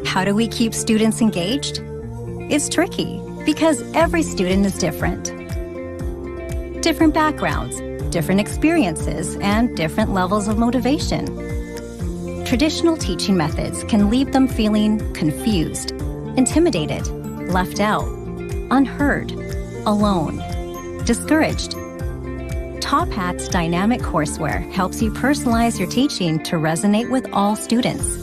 How do we keep students engaged? It's tricky because every student is different. Different backgrounds, different experiences, and different levels of motivation. Traditional teaching methods can leave them feeling confused, intimidated, left out, unheard, alone, discouraged. Top Hat's dynamic courseware helps you personalize your teaching to resonate with all students.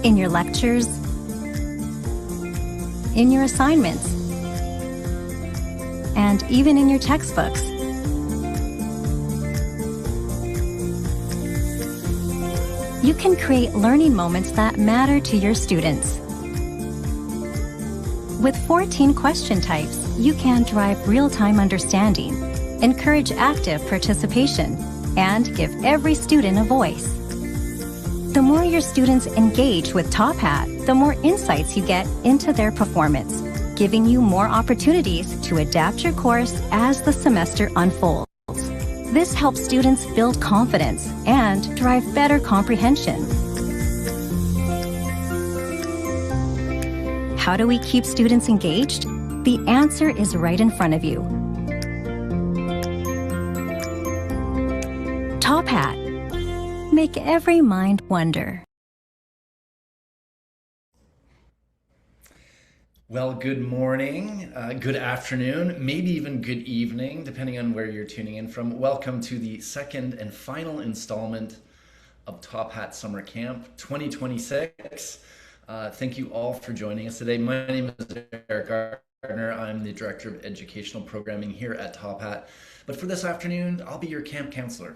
In your lectures, in your assignments, and even in your textbooks. You can create learning moments that matter to your students. With 14 question types, you can drive real-time understanding, encourage active participation, and give every student a voice. The more your students engage with Top Hat, the more insights you get into their performance, giving you more opportunities to adapt your course as the semester unfolds. This helps students build confidence and drive better comprehension. How do we keep students engaged? The answer is right in front of you. Top Hat. Make every mind wonder. Well, good morning, good afternoon, maybe even good evening, depending on where you're tuning in from. Welcome to the second and final installment of Top Hat Summer Camp 2026. Thank you all for joining us today. My name is Eric Gardner. I'm the Director of Educational Programming here at Top Hat. But for this afternoon, I'll be your camp counselor.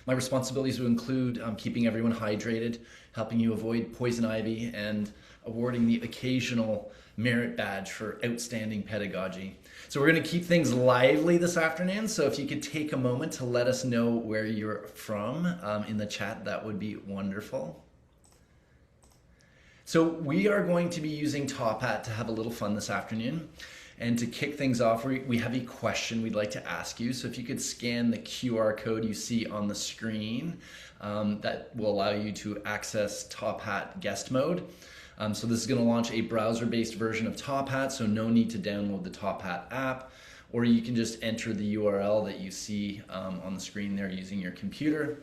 My responsibilities will include keeping everyone hydrated, helping you avoid poison ivy, and awarding the occasional merit badge for outstanding pedagogy. So we're going to keep things lively this afternoon. So if you could take a moment to let us know where you're from in the chat, that would be wonderful. So we are going to be using Top Hat to have a little fun this afternoon. And to kick things off, we have a question we'd like to ask you. So if you could scan the QR code you see on the screen, that will allow you to access Top Hat guest mode. So this is going to launch a browser-based version of Top Hat, so no need to download the Top Hat app, or you can just enter the URL that you see on the screen there using your computer.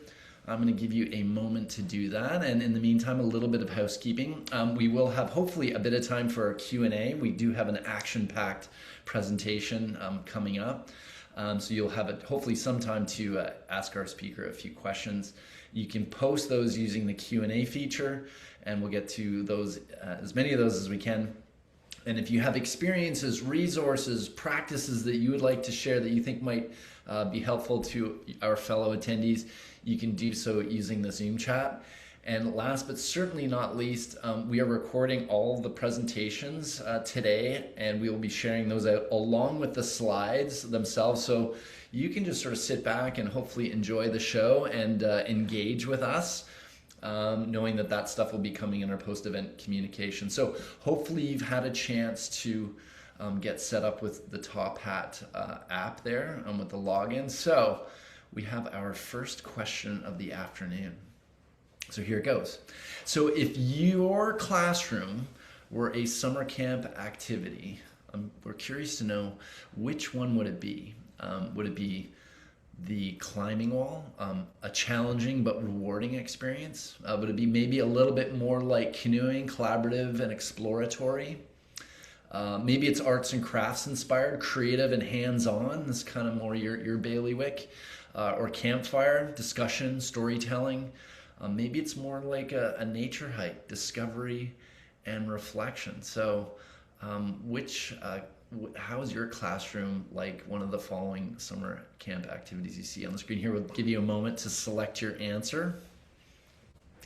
I'm going to give you a moment to do that, and in the meantime, a little bit of housekeeping. We will have hopefully a bit of time for our Q&A. We do have an action-packed presentation coming up, so you'll have hopefully some time to ask our speaker a few questions. You can post those using the Q&A feature, and we'll get to those, as many of those as we can. And if you have experiences, resources, practices that you would like to share that you think might be helpful to our fellow attendees, you can do so using the Zoom chat. And last but certainly not least, we are recording all the presentations today, and we will be sharing those out along with the slides themselves. So you can just sort of sit back and hopefully enjoy the show and engage with us, knowing that that stuff will be coming in our post-event communication. So hopefully you've had a chance to get set up with the Top Hat app there with the login. So we have our first question of the afternoon. So here it goes. So if your classroom were a summer camp activity, we're curious to know, which one would it be? Would it be the climbing wall, a challenging but rewarding experience? Would it be maybe a little bit more like canoeing, collaborative and exploratory? Maybe it's arts and crafts inspired, creative and hands-on. This is kind of more your bailiwick. Or campfire, discussion, storytelling. Maybe it's more like a nature hike, discovery and reflection. So how is your classroom like one of the following summer camp activities you see on the screen here? We'll give you a moment to select your answer.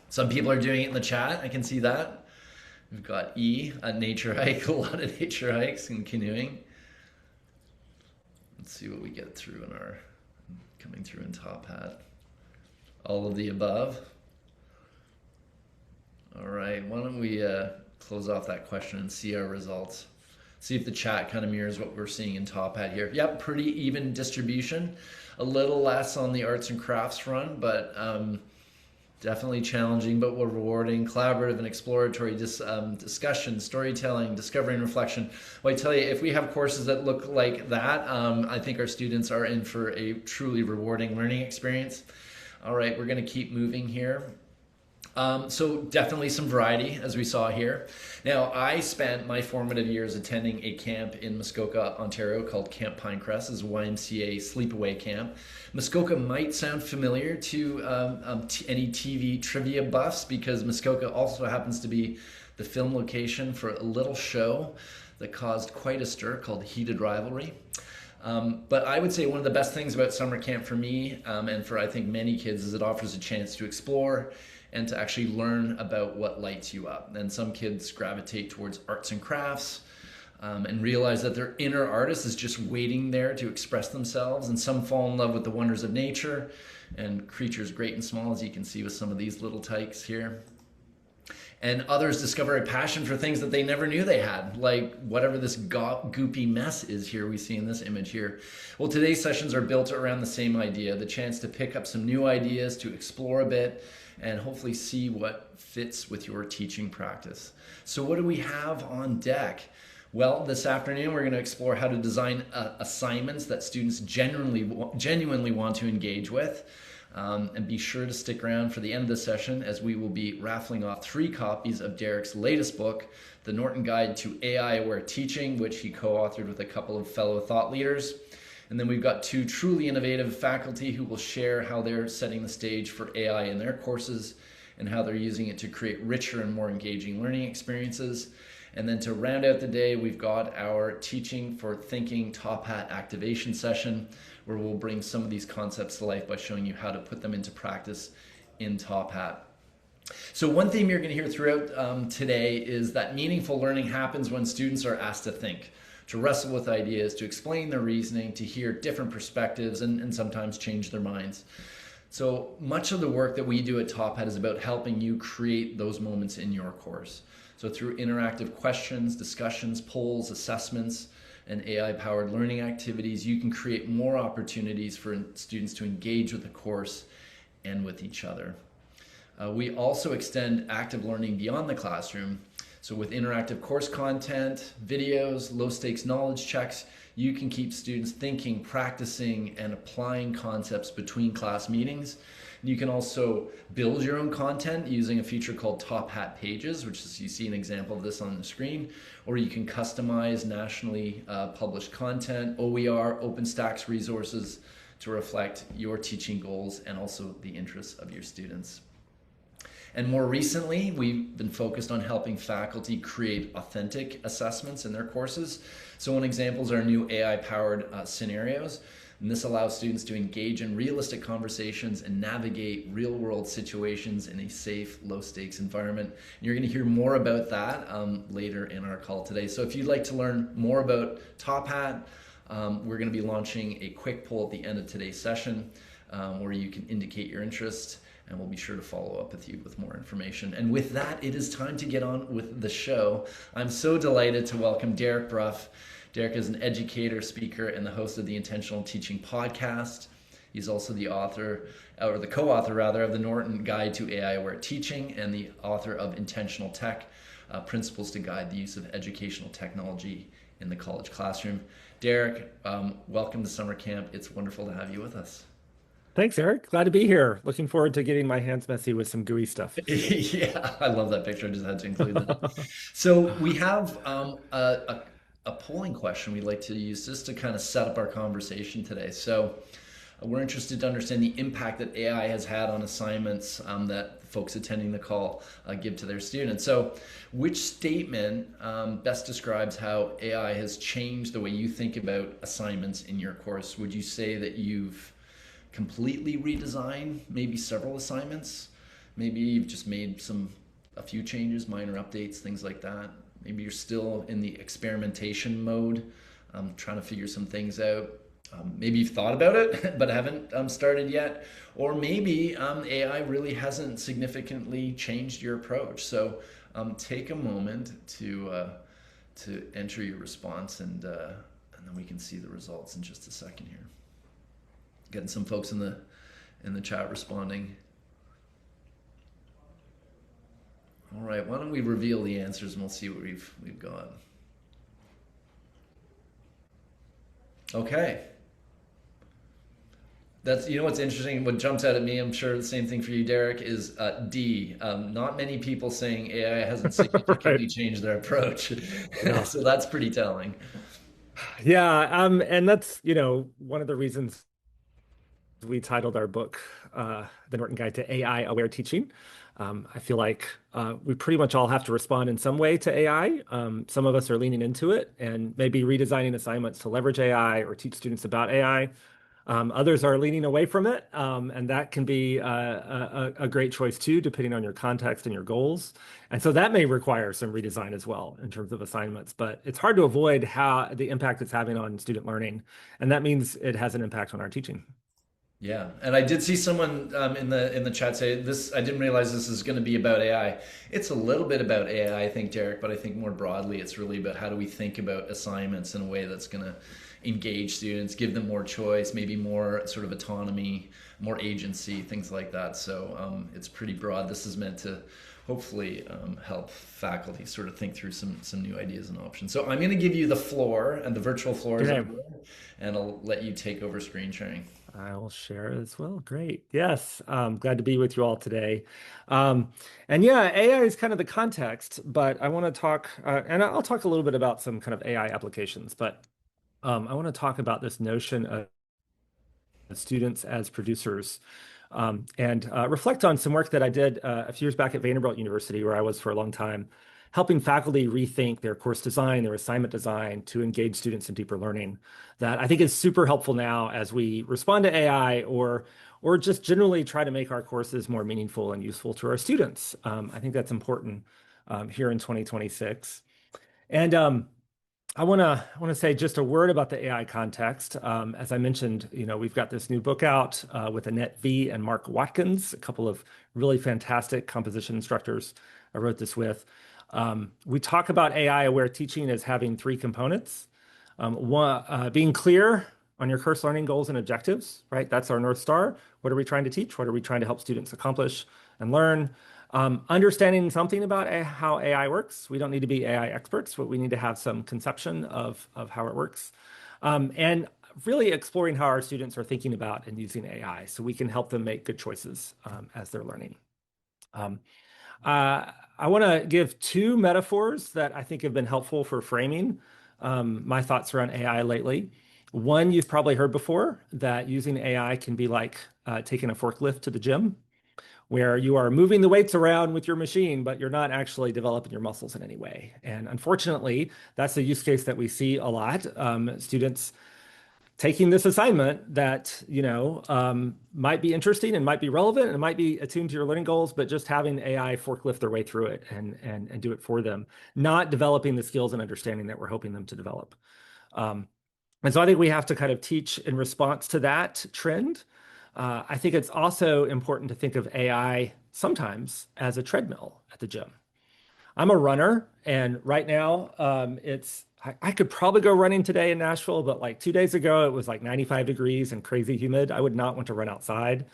Some people are doing it in the chat. I can see that. We've got E, a nature hike, a lot of nature hikes and canoeing. Let's see what we get through in our coming through in Top Hat. All of the above. All right, why don't we close off that question and see our results. See if the chat kind of mirrors what we're seeing in Top Hat here. Yep, pretty even distribution. A little less on the arts and crafts front, but definitely challenging but rewarding, collaborative and exploratory discussion, storytelling, discovery and reflection. Well, I tell you, if we have courses that look like that, I think our students are in for a truly rewarding learning experience. All right, we're going to keep moving here. So definitely some variety, as we saw here. Now, I spent my formative years attending a camp in Muskoka, Ontario called Camp Pinecrest. It's a YMCA sleepaway camp. Muskoka might sound familiar to any TV trivia buffs, because Muskoka also happens to be the film location for a little show that caused quite a stir called Heated Rivalry. But I would say one of the best things about summer camp for me, and for I think many kids, is it offers a chance to explore and to actually learn about what lights you up. And some kids gravitate towards arts and crafts and realize that their inner artist is just waiting there to express themselves. And some fall in love with the wonders of nature and creatures great and small, as you can see with some of these little tykes here. And others discover a passion for things that they never knew they had, like whatever this goopy mess is here we see in this image here. Well, today's sessions are built around the same idea, the chance to pick up some new ideas, to explore a bit, and hopefully see what fits with your teaching practice. So what do we have on deck? Well, this afternoon we're going to explore how to design assignments that students genuinely want to engage with. And be sure to stick around for the end of the session, as we will be raffling off 3 copies of Derek's latest book, The Norton Guide to AI-Aware Teaching, which he co-authored with a couple of fellow thought leaders. And then we've got 2 truly innovative faculty who will share how they're setting the stage for AI in their courses and how they're using it to create richer and more engaging learning experiences. And then to round out the day, we've got our Teaching for Thinking Top Hat activation session, where we'll bring some of these concepts to life by showing you how to put them into practice in Top Hat. So one theme you're going to hear throughout today is that meaningful learning happens when students are asked to think, to wrestle with ideas, to explain their reasoning, to hear different perspectives, and sometimes change their minds. So much of the work that we do at Top Hat is about helping you create those moments in your course. So through interactive questions, discussions, polls, assessments, and AI-powered learning activities, you can create more opportunities for students to engage with the course and with each other. We also extend active learning beyond the classroom. So with interactive course content, videos, low-stakes knowledge checks, you can keep students thinking, practicing, and applying concepts between class meetings. You can also build your own content using a feature called Top Hat Pages, which is, you see an example of this on the screen, or you can customize nationally published content, OER, OpenStax resources to reflect your teaching goals and also the interests of your students. And more recently, we've been focused on helping faculty create authentic assessments in their courses. So one example is our new AI-powered scenarios. And this allows students to engage in realistic conversations and navigate real-world situations in a safe, low-stakes environment. And you're going to hear more about that later in our call today. So if you'd like to learn more about Top Hat, we're going to be launching a quick poll at the end of today's session where you can indicate your interest, and we'll be sure to follow up with you with more information. And with that, it is time to get on with the show. I'm so delighted to welcome Derek Bruff. Derek is an educator, speaker, and the host of the Intentional Teaching podcast. He's also the author, or the co-author rather, of the Norton Guide to AI-Aware Teaching and the author of Intentional Tech, Principles to Guide the Use of Educational Technology in the College Classroom. Derek, welcome to summer camp. It's wonderful to have you with us. Thanks, Eric. Glad to be here. Looking forward to getting my hands messy with some gooey stuff. Yeah, I love that picture. I just had to include that. So we have a polling question we'd like to use just to kind of set up our conversation today. So we're interested to understand the impact that AI has had on assignments that folks attending the call give to their students. So which statement best describes how AI has changed the way you think about assignments in your course? Would you say that you've completely redesigned maybe several assignments? Maybe you've just made a few changes, minor updates, things like that. Maybe you're still in the experimentation mode, trying to figure some things out. Maybe you've thought about it, but haven't started yet. Or maybe AI really hasn't significantly changed your approach. So take a moment to to enter your response, and then we can see the results in just a second here. Getting some folks in the chat responding. All right, why don't we reveal the answers and we'll see what we've got. Okay. That's, you know what's interesting, what jumps out at me, I'm sure the same thing for you, Derek, is D. Not many people saying AI hasn't significantly Right. changed their approach. Yeah. So that's pretty telling. Yeah. And that's, one of the reasons we titled our book, The Norton Guide to AI Aware Teaching. I feel like we pretty much all have to respond in some way to AI. Some of us are leaning into it and maybe redesigning assignments to leverage AI or teach students about AI. Others are leaning away from it, and that can be a great choice too, depending on your context and your goals. And so that may require some redesign as well in terms of assignments, but it's hard to avoid how the impact it's having on student learning. And that means it has an impact on our teaching. Yeah, and I did see someone in the chat say this. I didn't realize this is going to be about AI. It's a little bit about AI, I think, Derek, but I think more broadly, it's really about how do we think about assignments in a way that's going to engage students, give them more choice, maybe more sort of autonomy, more agency, things like that. So it's pretty broad. This is meant to hopefully help faculty sort of think through some new ideas and options. So I'm going to give you the floor, and the virtual floor is Okay. and I'll let you take over screen sharing. I will share as well. Great. Yes. Glad to be with you all today. Um, and yeah, AI is kind of the context, but I want to talk, and I'll talk a little bit about some kind of AI applications, but I want to talk about this notion of students as producers, and reflect on some work that I did a few years back at Vanderbilt University, where I was for a long time, helping faculty rethink their course design, their assignment design to engage students in deeper learning. That I think is super helpful now as we respond to AI or just generally try to make our courses more meaningful and useful to our students. I think that's important here in 2026. And I want to say just a word about the AI context. As I mentioned, we've got this new book out with Annette V and Mark Watkins, a couple of really fantastic composition instructors I wrote this with. We talk about AI-aware teaching as having three components. One, being clear on your course learning goals and objectives, right? That's our North Star. What are we trying to teach? What are we trying to help students accomplish and learn? Understanding something about how AI works. We don't need to be AI experts, but we need to have some conception of how it works. And really exploring how our students are thinking about and using AI so we can help them make good choices as they're learning. I want to give two metaphors that I think have been helpful for framing my thoughts around AI lately. One you've probably heard before, that using AI can be like taking a forklift to the gym, where you are moving the weights around with your machine, but you're not actually developing your muscles in any way. And unfortunately, that's a use case that we see a lot. Students taking this assignment that, might be interesting and might be relevant and might be attuned to your learning goals, but just having AI forklift their way through it and do it for them, not developing the skills and understanding that we're hoping them to develop. And so I think we have to kind of teach in response to that trend. I think it's also important to think of AI sometimes as a treadmill at the gym. I'm a runner, and right now I could probably go running today in Nashville, but like 2 days ago it was like 95 degrees and crazy humid. I would not want to run outside,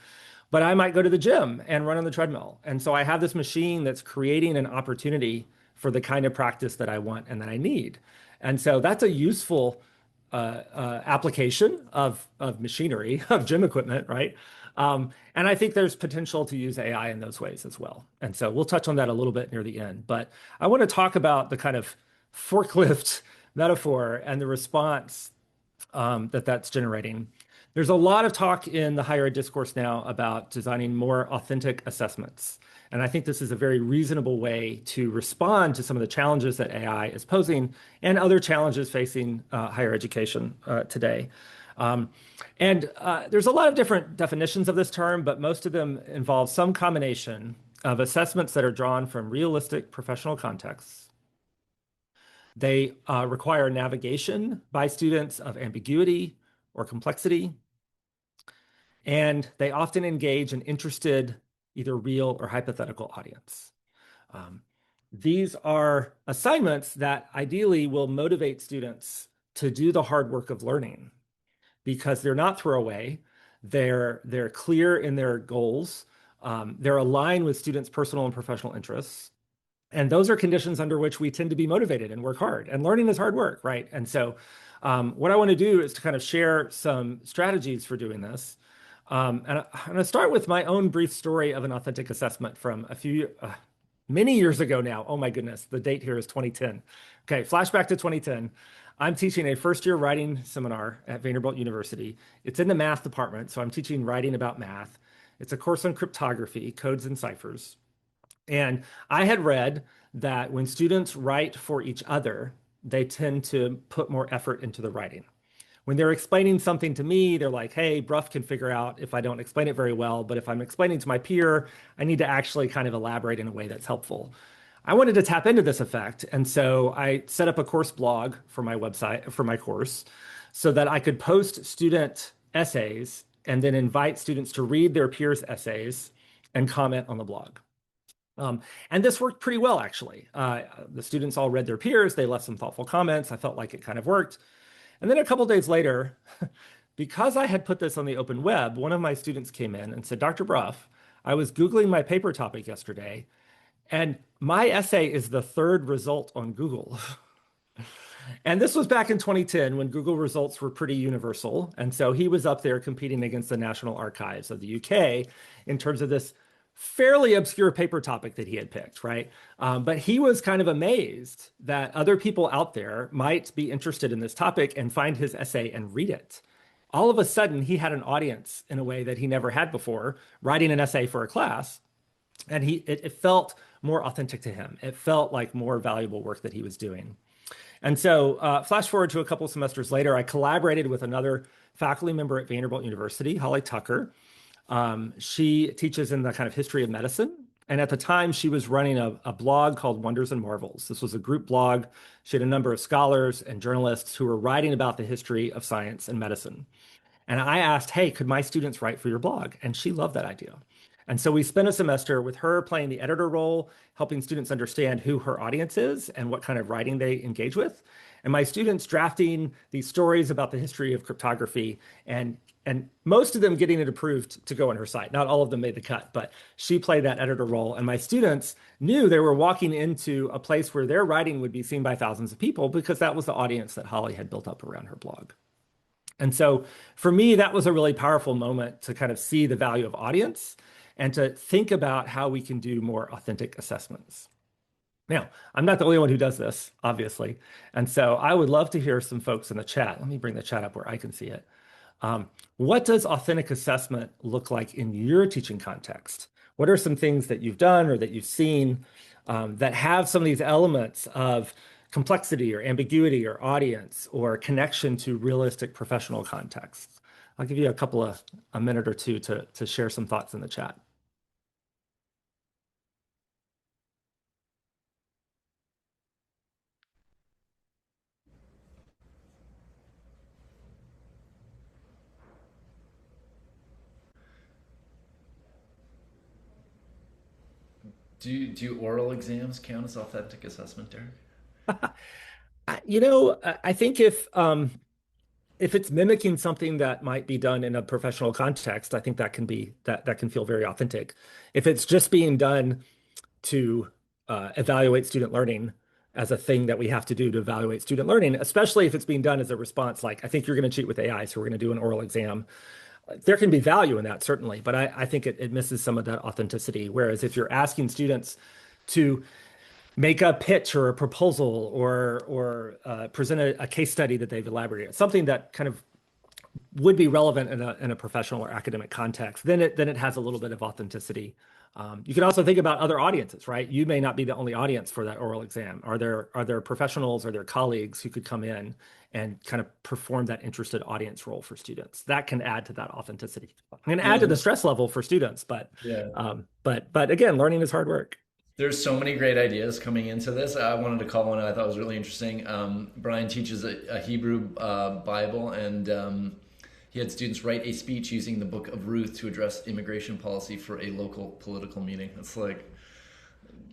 but I might go to the gym and run on the treadmill. And so I have this machine that's creating an opportunity for the kind of practice that I want and that I need. And so that's a useful application of machinery, of gym equipment, right? And I think there's potential to use AI in those ways as well. And so we'll touch on that a little bit near the end. But I want to talk about the kind of forklift metaphor and the response that's generating. There's a lot of talk in the higher ed discourse now about designing more authentic assessments. And I think this is a very reasonable way to respond to some of the challenges that AI is posing and other challenges facing higher education today. And there's a lot of different definitions of this term, but most of them involve some combination of assessments that are drawn from realistic professional contexts. They require navigation by students of ambiguity or complexity, and they often engage an interested, either real or hypothetical audience. These are assignments that ideally will motivate students to do the hard work of learning because they're not throwaway. They're clear in their goals. They're aligned with students' personal and professional interests. And those are conditions under which we tend to be motivated and work hard. And learning is hard work, right? And so, what I want to do is to kind of share some strategies for doing this. And I'm going to start with my own brief story of an authentic assessment from many years ago now. Oh my goodness, the date here is 2010. Okay, flashback to 2010. I'm teaching a first year writing seminar at Vanderbilt University. It's in the math department, so I'm teaching writing about math. It's a course on cryptography, codes and ciphers. And I had read that when students write for each other, they tend to put more effort into the writing. When they're explaining something to me, they're like, hey, Bruff can figure out if I don't explain it very well. But if I'm explaining to my peer, I need to actually kind of elaborate in a way that's helpful. I wanted to tap into this effect. And so I set up a course blog for my website, for my course, so that I could post student essays and then invite students to read their peers' essays and comment on the blog. And this worked pretty well, actually. The students all read their peers. They left some thoughtful comments. I felt like it kind of worked. And then a couple days later, because I had put this on the open web, one of my students came in and said, Dr. Bruff, I was Googling my paper topic yesterday, and my essay is the third result on Google. And this was back in 2010 when Google results were pretty universal. And so he was up there competing against the National Archives of the UK in terms of this fairly obscure paper topic that he had picked, right? But he was kind of amazed that other people out there might be interested in this topic and find his essay and read it. All of a sudden, he had an audience in a way that he never had before, writing an essay for a class. And it felt more authentic to him. It felt like more valuable work that he was doing. And so flash forward to a couple of semesters later, I collaborated with another faculty member at Vanderbilt University, Holly Tucker. She teaches in the kind of history of medicine. And at the time, she was running a blog called Wonders and Marvels. This was a group blog. She had a number of scholars and journalists who were writing about the history of science and medicine. And I asked, hey, could my students write for your blog? And she loved that idea. And so we spent a semester with her playing the editor role, helping students understand who her audience is and what kind of writing they engage with. And my students drafting these stories about the history of cryptography and most of them getting it approved to go on her site. Not all of them made the cut, but she played that editor role. And my students knew they were walking into a place where their writing would be seen by thousands of people because that was the audience that Holly had built up around her blog. And so for me, that was a really powerful moment to kind of see the value of audience and to think about how we can do more authentic assessments. Now, I'm not the only one who does this, obviously. And so I would love to hear some folks in the chat. Let me bring the chat up where I can see it. What does authentic assessment look like in your teaching context? What are some things that you've done or that you've seen that have some of these elements of complexity or ambiguity or audience or connection to realistic professional contexts? I'll give you a minute or two to share some thoughts in the chat. Do oral exams count as authentic assessment, Derek? I think if it's mimicking something that might be done in a professional context, I think that can be that can feel very authentic. If it's just being done to evaluate student learning as a thing that we have to do to evaluate student learning, especially if it's being done as a response, like I think you're going to cheat with AI, so we're going to do an oral exam. There can be value in that, certainly, but I think it misses some of that authenticity. Whereas if you're asking students to make a pitch or a proposal or present a case study that they've elaborated, something that kind of would be relevant in a professional or academic context, then it has a little bit of authenticity. You can also think about other audiences, right? You may not be the only audience for that oral exam. Are there professionals or their colleagues who could come in and kind of perform that interested audience role for students? That can add to that authenticity. And add to the stress level for students, but again, learning is hard work. There's so many great ideas coming into this. I wanted to call one I thought was really interesting. Brian teaches a Hebrew Bible, and he had students write a speech using the book of Ruth to address immigration policy for a local political meeting. It's like,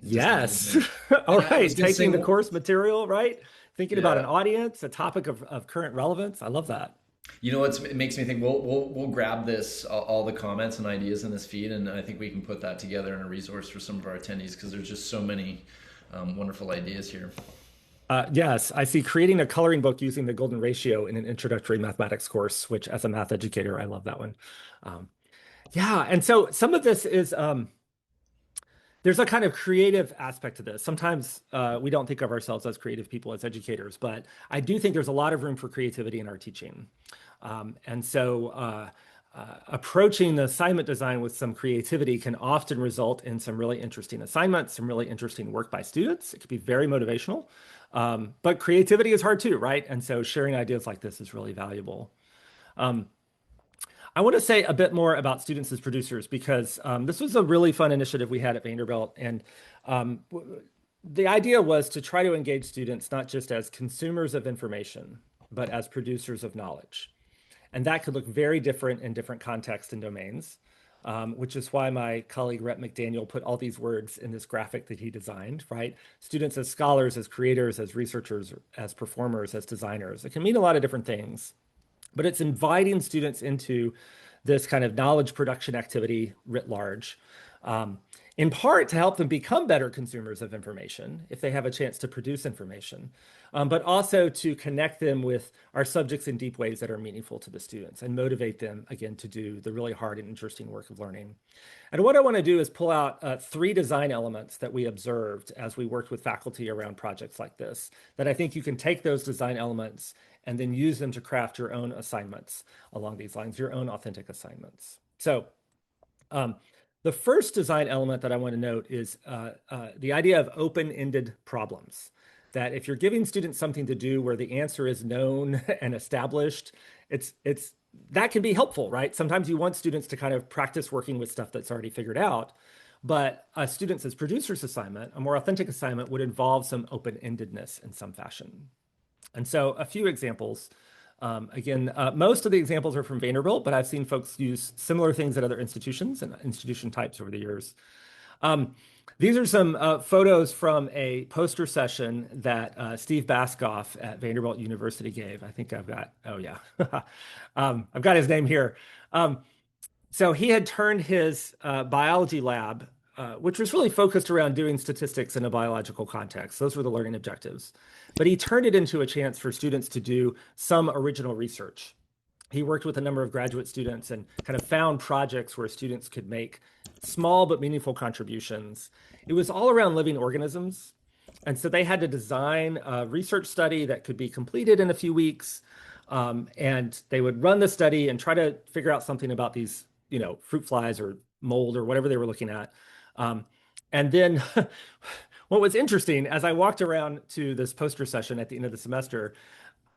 Just Yes. amazing. All And I was right. going to say, Taking the course material, right? Thinking about an yeah. audience, a topic of current relevance. I love that. You know what? It makes me think we'll grab this all the comments and ideas in this feed, and I think we can put that together in a resource for some of our attendees because there's just so many wonderful ideas here. Yes, I see creating a coloring book using the golden ratio in an introductory mathematics course, which as a math educator, I love that one. Um, yeah, and so some of this is there's a kind of creative aspect to this. Sometimes we don't think of ourselves as creative people as educators, but I do think there's a lot of room for creativity in our teaching. Approaching the assignment design with some creativity can often result in some really interesting assignments, some really interesting work by students. It can be very motivational, but creativity is hard too, right? And so sharing ideas like this is really valuable. Um, I want to say a bit more about students as producers because this was a really fun initiative we had at Vanderbilt. And the idea was to try to engage students not just as consumers of information, but as producers of knowledge. And that could look very different in different contexts and domains, which is why my colleague Rhett McDaniel put all these words in this graphic that he designed, right? Students as scholars, as creators, as researchers, as performers, as designers. It can mean a lot of different things, but it's inviting students into this kind of knowledge production activity writ large, in part to help them become better consumers of information if they have a chance to produce information, but also to connect them with our subjects in deep ways that are meaningful to the students and motivate them, again, to do the really hard and interesting work of learning. And what I want to do is pull out 3 design elements that we observed as we worked with faculty around projects like this, that I think you can take those design elements and then use them to craft your own assignments along these lines, your own authentic assignments. So the first design element that I want to note is the idea of open-ended problems. That if you're giving students something to do where the answer is known and established, that can be helpful, right? Sometimes you want students to kind of practice working with stuff that's already figured out, but a students as producers assignment, a more authentic assignment, would involve some open-endedness in some fashion. And so a few examples. Again, most of the examples are from Vanderbilt, but I've seen folks use similar things at other institutions and institution types over the years. These are some photos from a poster session that Steve Baskoff at Vanderbilt University gave. I think I've got, oh yeah, I've got his name here. So he had turned his biology lab, which was really focused around doing statistics in a biological context. Those were the learning objectives. But he turned it into a chance for students to do some original research. He worked with a number of graduate students and kind of found projects where students could make small but meaningful contributions. It was all around living organisms. And so they had to design a research study that could be completed in a few weeks. And they would run the study and try to figure out something about these, fruit flies or mold or whatever they were looking at. And then what was interesting, as I walked around to this poster session at the end of the semester,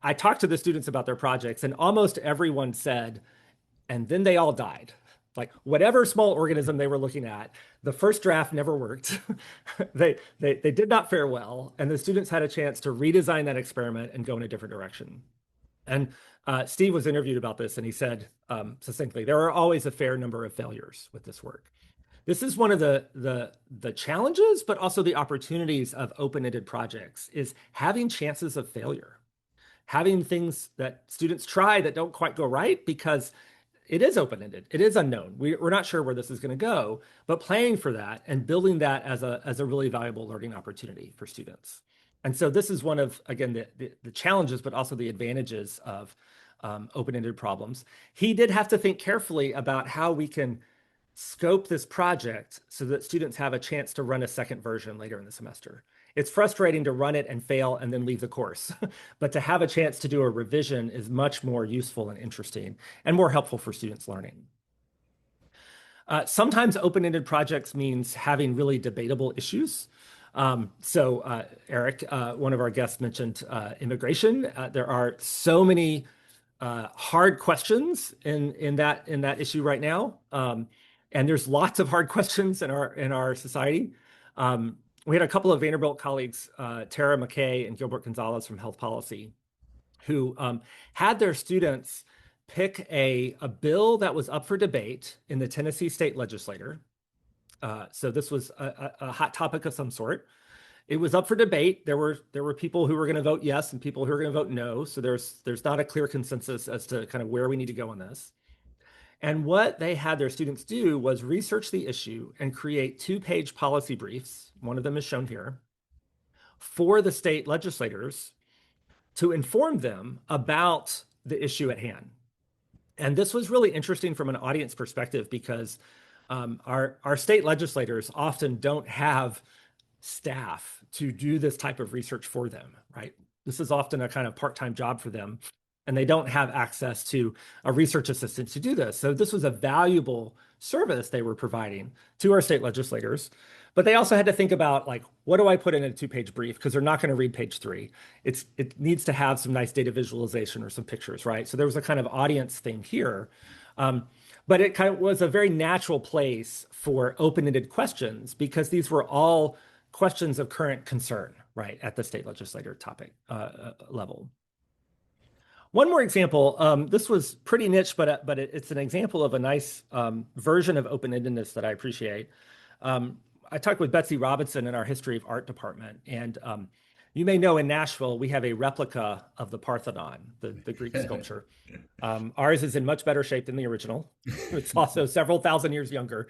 I talked to the students about their projects, and almost everyone said, and then they all died. Like whatever small organism they were looking at, the first draft never worked. they did not fare well, and the students had a chance to redesign that experiment and go in a different direction. And Steve was interviewed about this, and he said succinctly, there are always a fair number of failures with this work. This is one of the challenges, but also the opportunities of open-ended projects is having chances of failure, having things that students try that don't quite go right because it is open-ended. It is unknown. We're not sure where this is going to go, but planning for that and building that as a really valuable learning opportunity for students. And so this is one of, again, the challenges, but also the advantages of open-ended problems. He did have to think carefully about how we can scope this project so that students have a chance to run a second version later in the semester. It's frustrating to run it and fail and then leave the course, but to have a chance to do a revision is much more useful and interesting and more helpful for students learning. Sometimes open-ended projects means having really debatable issues. Eric, one of our guests, mentioned immigration. There are so many hard questions in that issue right now. And there's lots of hard questions in our society. We had a couple of Vanderbilt colleagues, Tara McKay and Gilbert Gonzalez from Health Policy, who had their students pick a bill that was up for debate in the Tennessee State Legislature So this was a hot topic of some sort. It was up for debate. There were people who were going to vote yes and people who were going to vote no. So there's not a clear consensus as to kind of where we need to go on this. And what they had their students do was research the issue and create 2-page policy briefs. One of them is shown here for the state legislators to inform them about the issue at hand. And this was really interesting from an audience perspective because our state legislators often don't have staff to do this type of research for them, right? This is often a kind of part-time job for them, and they don't have access to a research assistant to do this. So this was a valuable service they were providing to our state legislators. But they also had to think about, like, what do I put in a 2-page brief? Because they're not going to read page 3. It needs to have some nice data visualization or some pictures, right? So there was a kind of audience thing here. But it kind of was a very natural place for open-ended questions because these were all questions of current concern, right, at the state legislator topic level. One more example. This was pretty niche, but it's an example of a nice version of open-endedness that I appreciate. I talked with Betsy Robinson in our history of art department, and you may know in Nashville, we have a replica of the Parthenon, the Greek sculpture. Ours is in much better shape than the original. It's also several thousand years younger.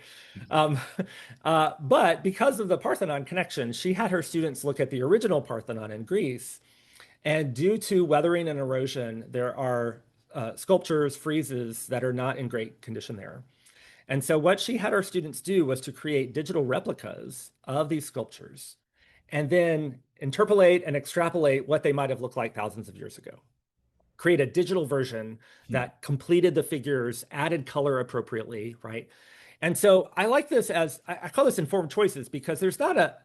But because of the Parthenon connection, she had her students look at the original Parthenon in Greece. And due to weathering and erosion, there are sculptures, friezes that are not in great condition there. And so what she had our students do was to create digital replicas of these sculptures and then interpolate and extrapolate what they might have looked like thousands of years ago. Create a digital version that completed the figures, added color appropriately, right? And so I like this as, I call this informed choices because there's not a,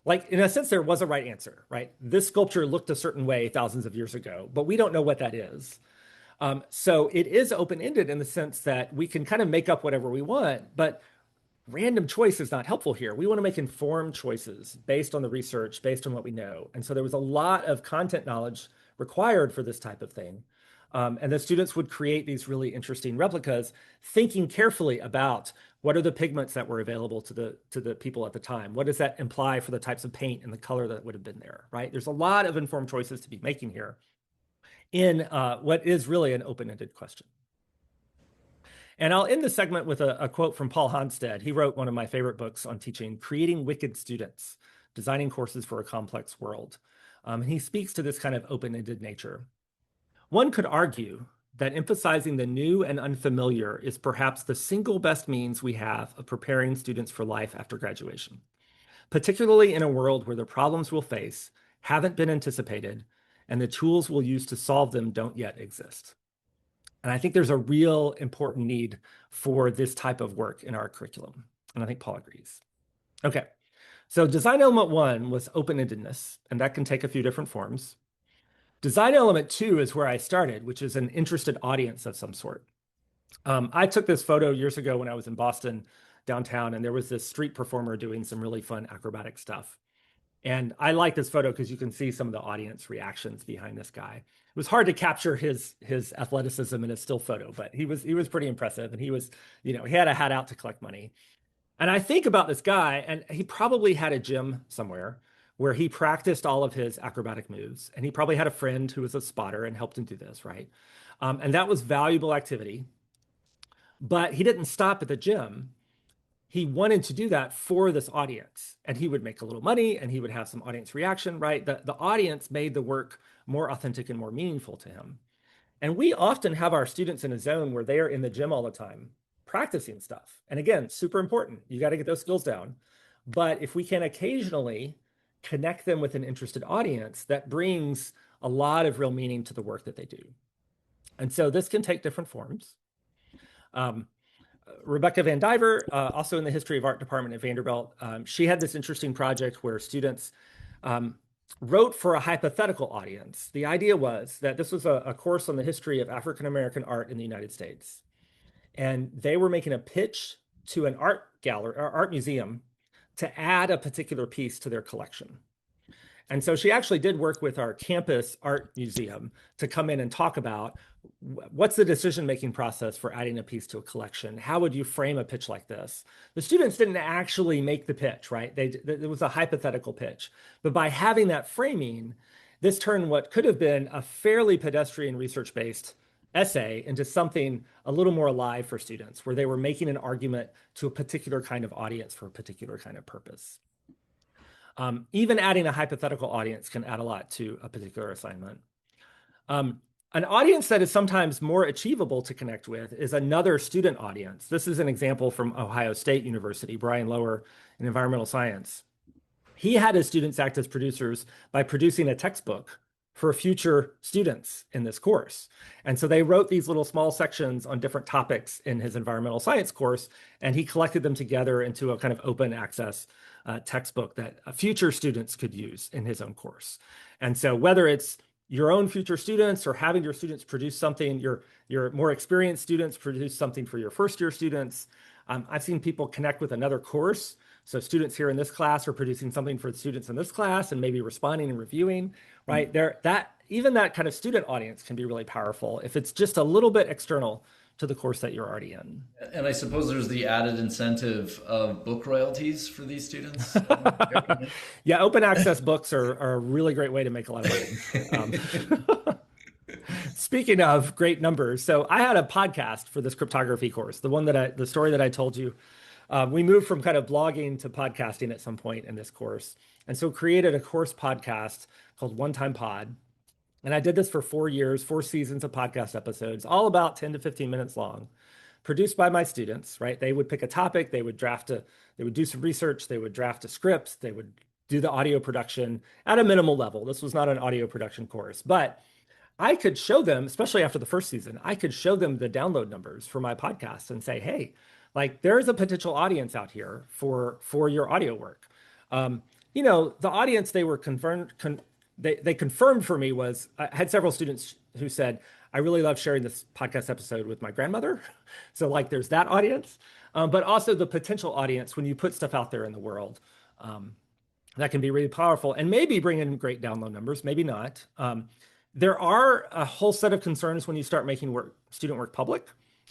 like, in a sense, there was a right answer, right? This sculpture looked a certain way thousands of years ago, but we don't know what that is. So it is open-ended in the sense that we can kind of make up whatever we want, but random choice is not helpful here. We want to make informed choices based on the research, based on what we know. And so there was a lot of content knowledge required for this type of thing. And the students would create these really interesting replicas, thinking carefully about what are the pigments that were available to the people at the time? What does that imply for the types of paint and the color that would have been there, right? There's a lot of informed choices to be making here in what is really an open-ended question. And I'll end the segment with a quote from Paul Hanstead. He wrote one of my favorite books on teaching, Creating Wicked Students, Designing Courses for a Complex World. And he speaks to this kind of open-ended nature. One could argue that emphasizing the new and unfamiliar is perhaps the single best means we have of preparing students for life after graduation, particularly in a world where the problems we'll face haven't been anticipated and the tools we'll use to solve them don't yet exist. And I think there's a real important need for this type of work in our curriculum. And I think Paul agrees. Okay, so design element 1 was open-endedness, and that can take a few different forms. Design element 2 is where I started, which is an interested audience of some sort. I took this photo years ago when I was in Boston downtown, and there was this street performer doing some really fun acrobatic stuff. And I like this photo because you can see some of the audience reactions behind this guy. It was hard to capture his athleticism in a still photo, but he was pretty impressive. And he was, he had a hat out to collect money. And I think about this guy, and he probably had a gym somewhere where he practiced all of his acrobatic moves. And he probably had a friend who was a spotter and helped him do this, right? And that was valuable activity. But he didn't stop at the gym. He wanted to do that for this audience, and he would make a little money and he would have some audience reaction, right? The audience made the work more authentic and more meaningful to him. And we often have our students in a zone where they are in the gym all the time practicing stuff. And again, super important. You got to get those skills down. But if we can occasionally connect them with an interested audience, that brings a lot of real meaning to the work that they do. And so this can take different forms. Rebecca Van Diver, also in the history of art department at Vanderbilt, she had this interesting project where students wrote for a hypothetical audience. The idea was that this was a course on the history of African-American art in the United States. And they were making a pitch to an art gallery or art museum to add a particular piece to their collection. And so she actually did work with our campus art museum to come in and talk about what's the decision-making process for adding a piece to a collection? How would you frame a pitch like this? The students didn't actually make the pitch, right? It was a hypothetical pitch. But by having that framing, this turned what could have been a fairly pedestrian research-based essay into something a little more alive for students, where they were making an argument to a particular kind of audience for a particular kind of purpose. Even adding a hypothetical audience can add a lot to a particular assignment. An audience that is sometimes more achievable to connect with is another student audience. This is an example from Ohio State University, Brian Lower in environmental science. He had his students act as producers by producing a textbook for future students in this course. And so they wrote these little small sections on different topics in his environmental science course, and he collected them together into a kind of open access textbook that future students could use in his own course. And so whether it's your own future students or having your students produce something, your more experienced students produce something for your first year students. I've seen people connect with another course. So students here in this class are producing something for the students in this class and maybe responding and reviewing, right? Even that kind of student audience can be really powerful if it's just a little bit external to the course that you're already in. And I suppose there's the added incentive of book royalties for these students. Yeah, open access books are a really great way to make a lot of money. Speaking of great numbers, so I had a podcast for this cryptography course, the story that I told you. We moved from kind of blogging to podcasting at some point in this course. And so created a course podcast called One Time Pod. And I did this for 4 years, 4 seasons of podcast episodes, all about 10 to 15 minutes long, produced by my students, right? They would pick a topic, they would do some research, they would draft a script, they would do the audio production at a minimal level. This was not an audio production course, but I could show them, especially after the first season, I could show them the download numbers for my podcast and say, hey, like there's a potential audience out here for your audio work. The audience they were they confirmed for me was, I had several students who said, I really love sharing this podcast episode with my grandmother. So like there's that audience, but also the potential audience when you put stuff out there in the world, that can be really powerful and maybe bring in great download numbers, maybe not. There are a whole set of concerns when you start making student work public.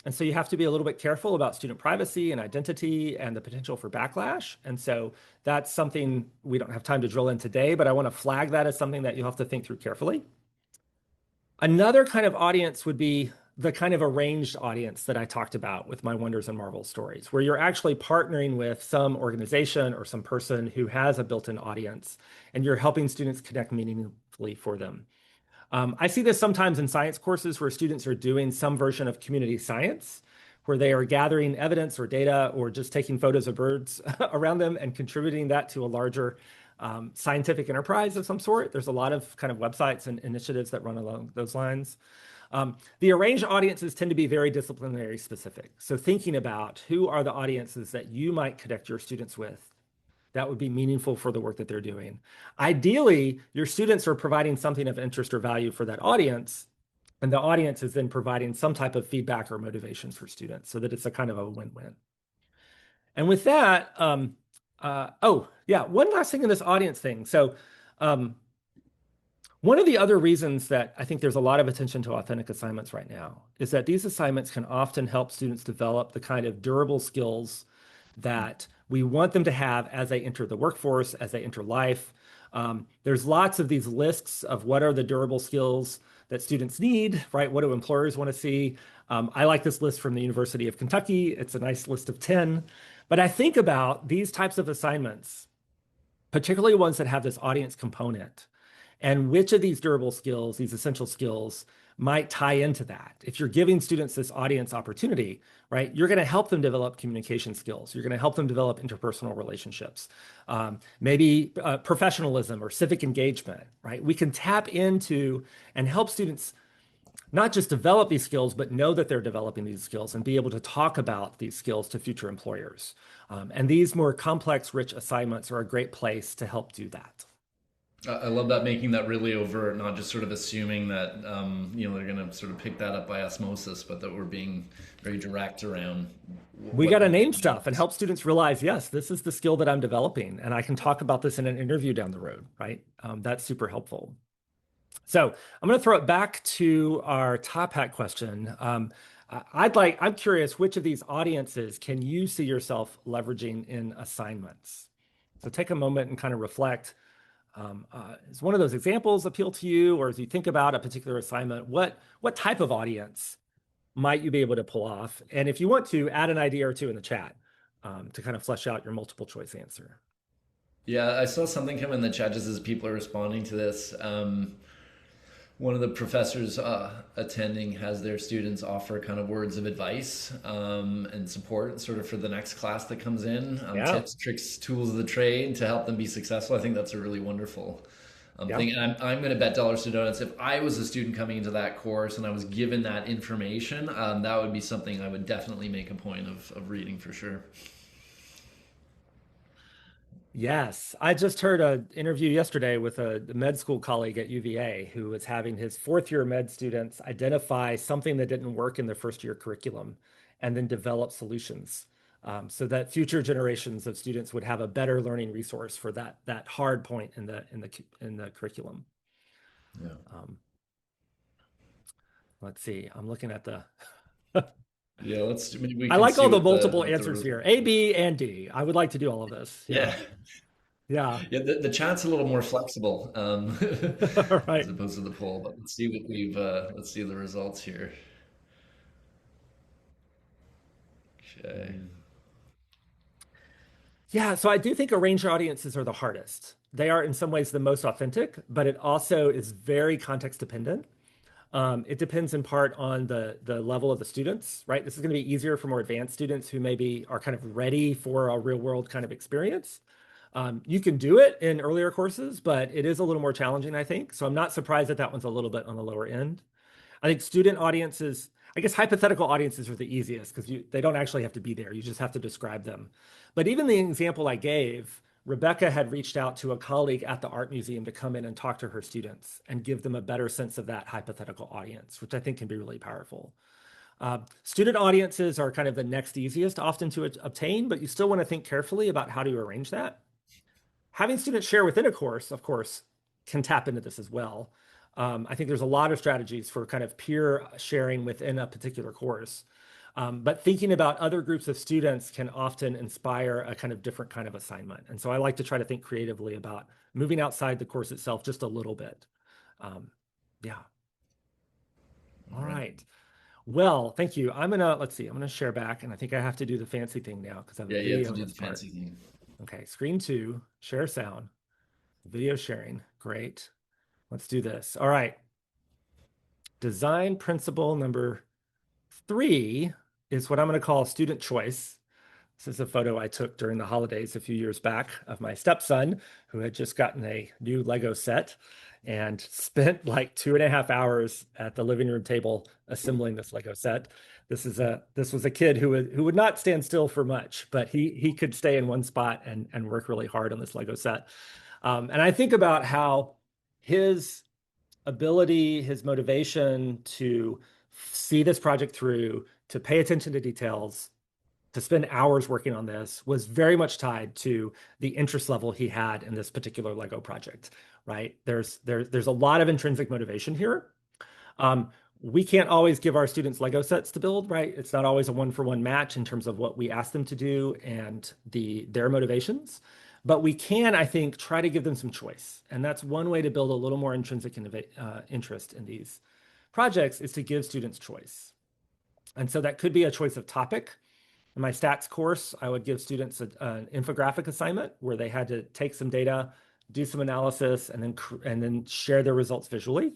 And so you have to be a little bit careful about student privacy and identity and the potential for backlash. And so that's something we don't have time to drill in today, but I want to flag that as something that you'll have to think through carefully. Another kind of audience would be the kind of arranged audience that I talked about with my Wonders and Marvels stories, where you're actually partnering with some organization or some person who has a built-in audience, and you're helping students connect meaningfully for them. I see this sometimes in science courses where students are doing some version of community science, where they are gathering evidence or data or just taking photos of birds around them and contributing that to a larger scientific enterprise of some sort. There's a lot of kind of websites and initiatives that run along those lines. The arranged audiences tend to be very disciplinary specific. So thinking about who are the audiences that you might connect your students with that would be meaningful for the work that they're doing. Ideally, your students are providing something of interest or value for that audience, and the audience is then providing some type of feedback or motivation for students so that it's a kind of a win-win. And with that, one last thing in this audience thing. So one of the other reasons that I think there's a lot of attention to authentic assignments right now is that these assignments can often help students develop the kind of durable skills that we want them to have as they enter the workforce, as they enter life. There's lots of these lists of what are the durable skills that students need, right? What do employers want to see? I like this list from the University of Kentucky. It's a nice list of 10. But I think about these types of assignments, particularly ones that have this audience component, and which of these durable skills, these essential skills, might tie into that. If you're giving students this audience opportunity, right, you're going to help them develop communication skills. You're going to help them develop interpersonal relationships, maybe professionalism or civic engagement, right? We can tap into and help students not just develop these skills, but know that they're developing these skills and be able to talk about these skills to future employers. And these more complex, rich assignments are a great place to help do that. I love that, making that really overt, not just sort of assuming that they're going to sort of pick that up by osmosis, but that we're being very direct around. We got to name stuff and help students realize, yes, this is the skill that I'm developing, and I can talk about this in an interview down the road, right? That's super helpful. So I'm going to throw it back to our top hat question. I'm curious, which of these audiences can you see yourself leveraging in assignments? So take a moment and kind of reflect. Is one of those examples appeal to you, or as you think about a particular assignment, what type of audience might you be able to pull off? And if you want to, add an idea or two in the chat to kind of flesh out your multiple choice answer. Yeah, I saw something come in the chat just as people are responding to this. One of the professors attending has their students offer kind of words of advice and support sort of for the next class that comes in, Yeah, tips, tricks, tools of the trade to help them be successful. I think that's a really wonderful yeah. thing. And I'm going to bet dollars to donuts if I was a student coming into that course and I was given that information, that would be something I would definitely make a point of reading for sure. Yes, I just heard an interview yesterday with a med school colleague at UVA who was having his fourth year med students identify something that didn't work in their first year curriculum and then develop solutions so that future generations of students would have a better learning resource for that hard point in the curriculum. Yeah. Let's see, I'm looking at the Yeah, we I can like see all the what multiple what the answers here. A, B, and D. I would like to do all of this. Yeah. yeah. Yeah. Yeah, the chat's a little more flexible All as right. opposed to the poll, but let's see the results here. Okay. Yeah, so I do think arranged audiences are the hardest. They are in some ways the most authentic, but it also is very context dependent. It depends in part on the level of the students, right? This is going to be easier for more advanced students who maybe are kind of ready for a real world kind of experience. You can do it in earlier courses, but it is a little more challenging, I think. So I'm not surprised that that one's a little bit on the lower end. I think student audiences, I guess hypothetical audiences are the easiest because they don't actually have to be there. You just have to describe them. But even the example I gave, Rebecca had reached out to a colleague at the art museum to come in and talk to her students and give them a better sense of that hypothetical audience, which I think can be really powerful. Student audiences are kind of the next easiest often to obtain, but you still want to think carefully about how to arrange that. Having students share within a course, of course, can tap into this as well. I think there's a lot of strategies for kind of peer sharing within a particular course. But thinking about other groups of students can often inspire a kind of different kind of assignment. And so I like to try to think creatively about moving outside the course itself just a little bit. Yeah. All All right. right. Well, thank you. Let's see, I'm gonna share back and I think I have to do the fancy thing now because I have a Yeah, you have video to on do the this part. fancy thing. Okay, screen two, share sound, video sharing. Great. Let's do this. All right. Design principle number 3 is what I'm going to call student choice. This is a photo I took during the holidays a few years back of my stepson, who had just gotten a new Lego set and spent like 2.5 hours at the living room table assembling this Lego set. This was a kid who would not stand still for much, but he could stay in one spot and work really hard on this Lego set. And I think about how his ability, his motivation to see this project through, to pay attention to details, to spend hours working on this was very much tied to the interest level he had in this particular Lego project, right? There's a lot of intrinsic motivation here. We can't always give our students Lego sets to build, right? It's not always a one-for-one match in terms of what we ask them to do and their motivations. But we can, I think, try to give them some choice. And that's one way to build a little more intrinsic interest in these projects is to give students choice. And so that could be a choice of topic. In my stats course, I would give students an infographic assignment where they had to take some data, do some analysis, and then share their results visually.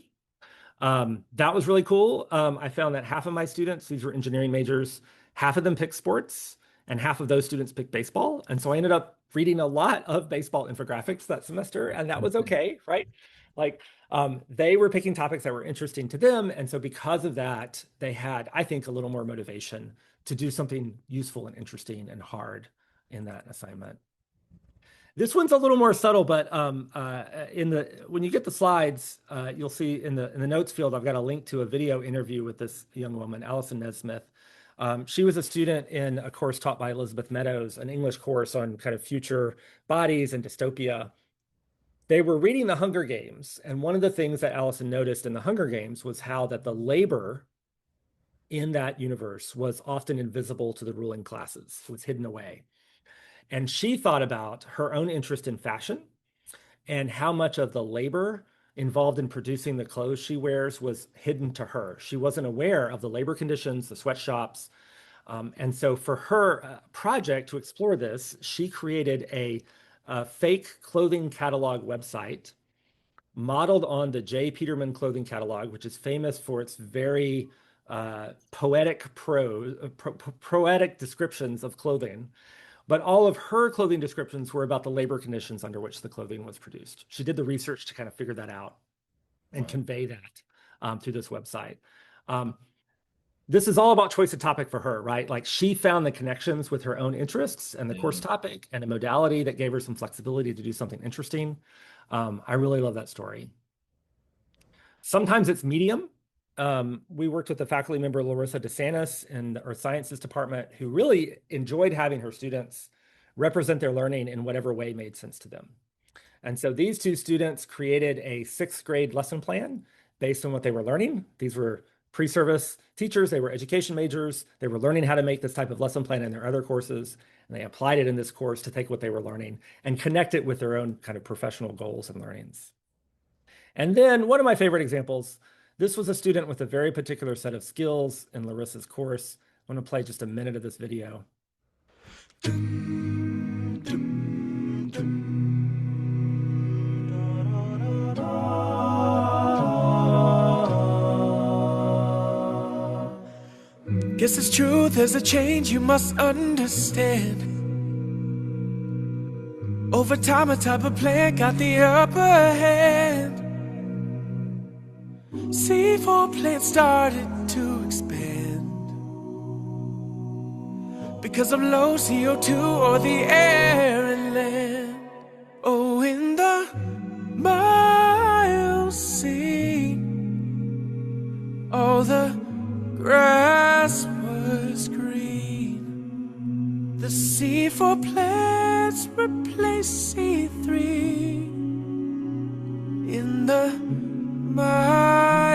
That was really cool. I found that half of my students, these were engineering majors, half of them picked sports, and half of those students picked baseball. And so I ended up reading a lot of baseball infographics that semester, and that was okay, right? Like they were picking topics that were interesting to them. And so because of that, they had, I think, a little more motivation to do something useful and interesting and hard in that assignment. This one's a little more subtle, but when you get the slides, you'll see in the notes field, I've got a link to a video interview with this young woman, Allison Nesmith. She was a student in a course taught by Elizabeth Meadows, an English course on kind of future bodies and dystopia. they were reading the Hunger Games, and one of the things that Allison noticed in the Hunger Games was how that the labor in that universe was often invisible to the ruling classes. It was hidden away. And she thought about her own interest in fashion and how much of the labor involved in producing the clothes she wears was hidden to her. She wasn't aware of the labor conditions, the sweatshops. And so for her project to explore this, she created a fake clothing catalog website modeled on the J. Peterman clothing catalog, which is famous for its very poetic poetic descriptions of clothing. But all of her clothing descriptions were about the labor conditions under which the clothing was produced. She did the research to kind of figure that out and convey that through this website. This is all about choice of topic for her, right? Like she found the connections with her own interests and the course topic and a modality that gave her some flexibility to do something interesting. I really love that story. Sometimes it's medium. We worked with a faculty member, Larissa DeSantis, in the Earth Sciences department, who really enjoyed having her students represent their learning in whatever way made sense to them. And so these two students created a 6th grade lesson plan based on what they were learning. These were pre-service teachers, they were education majors, they were learning how to make this type of lesson plan in their other courses, and they applied it in this course to take what they were learning and connect it with their own kind of professional goals and learnings. And then one of my favorite examples, this was a student with a very particular set of skills in Larissa's course. I'm going to play just a minute of this video. Guess it's true, there's a change you must understand. Over time, a type of plan got the upper hand. C4 plants started to expand because of low CO2 or the air and land. Oh, in the Miocene, all the grass was green. The C4 plants replaced C3 in the Miocene.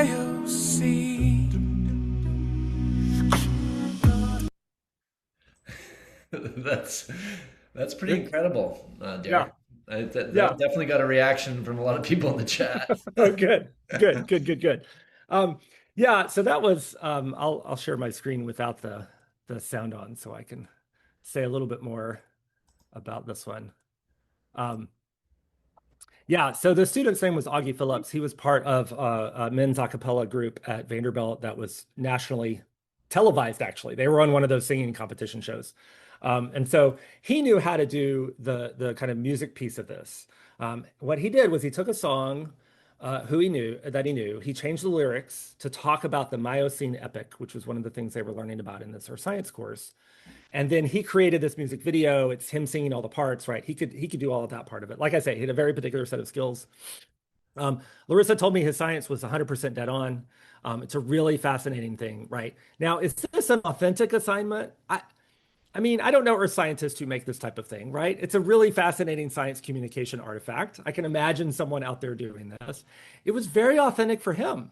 That's pretty incredible, Derek. Yeah. That definitely got a reaction from a lot of people in the chat. Oh, good. Yeah, so that was, I'll share my screen without the sound on so I can say a little bit more about this one. Yeah, so the student's name was Augie Phillips. He was part of a men's a cappella group at Vanderbilt that was nationally televised, actually. They were on one of those singing competition shows. And so he knew how to do the kind of music piece of this. What he did was he took a song he knew, he changed the lyrics to talk about the Miocene epoch, which was one of the things they were learning about in this Earth Science course. And then he created this music video. It's him singing all the parts, right? He could do all of that part of it. Like I say, he had a very particular set of skills. Larissa told me his science was 100% dead on. It's a really fascinating thing, right? Now, is this an authentic assignment? I mean, I don't know earth scientists who make this type of thing, right? It's a really fascinating science communication artifact. I can imagine someone out there doing this. It was very authentic for him.